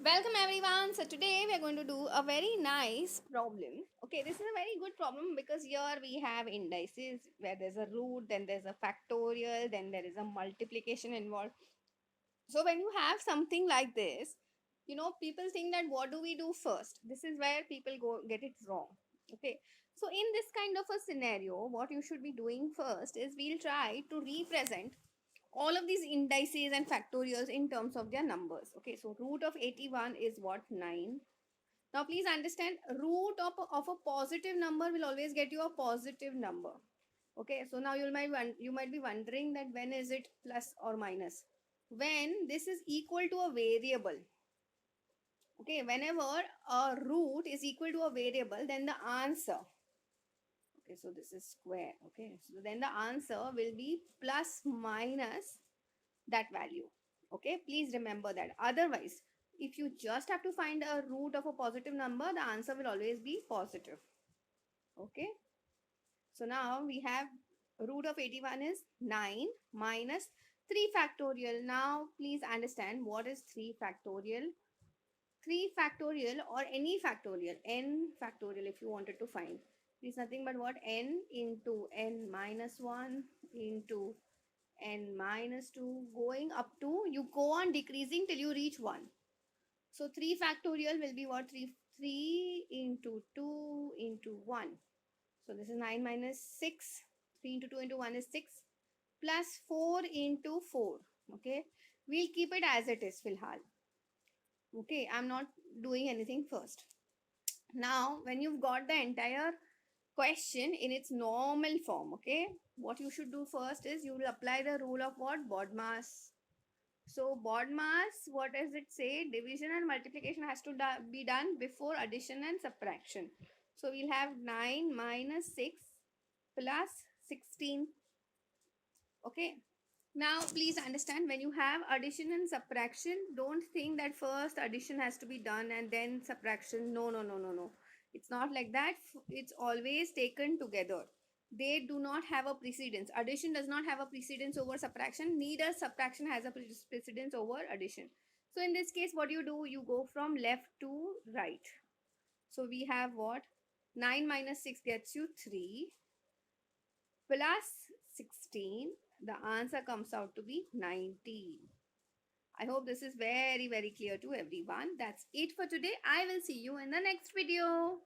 Welcome everyone. So today we are going to do a very nice problem. Okay, this is a very good problem because here we have indices where there's a root, then there's a factorial, then there is a multiplication involved. So when you have something like this, people think that what do we do first? This is where people go get it wrong. Okay, so in this kind of a scenario, what you should be doing first is we'll try to represent all of these indices and factorials in terms of their numbers. Okay, so root of 81 is what? 9. Now please understand, root of a positive number will always get you a positive number. Okay, so now you might be wondering that when is it plus or minus? When this is equal to a variable. Okay, whenever a root is equal to a variable, then the answer, okay, so this is square. Okay, so then the answer will be plus minus that value. Okay, please remember that. Otherwise, if you just have to find a root of a positive number, the answer will always be positive. Okay, so now we have root of 81 is 9 minus 3 factorial. Now please understand what is 3 factorial. 3 factorial or any factorial, n factorial if you wanted to find, is nothing but what? N into n minus 1 into n minus 2, going up to, you go on decreasing till you reach 1. So 3 factorial will be what? 3 into 2 into 1. So this is 9 minus 6. 3 into 2 into 1 is 6. Plus 4 into 4. Okay. We'll keep it as it is, filhal. Okay. I'm not doing anything first. Now, when you've got the entire question in its normal form, okay, what you should do first is you will apply the rule of what? BODMAS. So BODMAS, what does it say? Division and multiplication has to be done before addition and subtraction. So we'll have 9 minus 6 plus 16. Okay. Now please understand, when you have addition and subtraction, don't think that first addition has to be done and then subtraction. No, no, no, no, no. It's not like that. It's always taken together. They do not have a precedence. Addition does not have a precedence over subtraction. Neither subtraction has a precedence over addition. So in this case, what you do? You go from left to right. So we have what? 9 minus 6 gets you 3 plus 16. The answer comes out to be 19. I hope this is very, very clear to everyone. That's it for today. I will see you in the next video.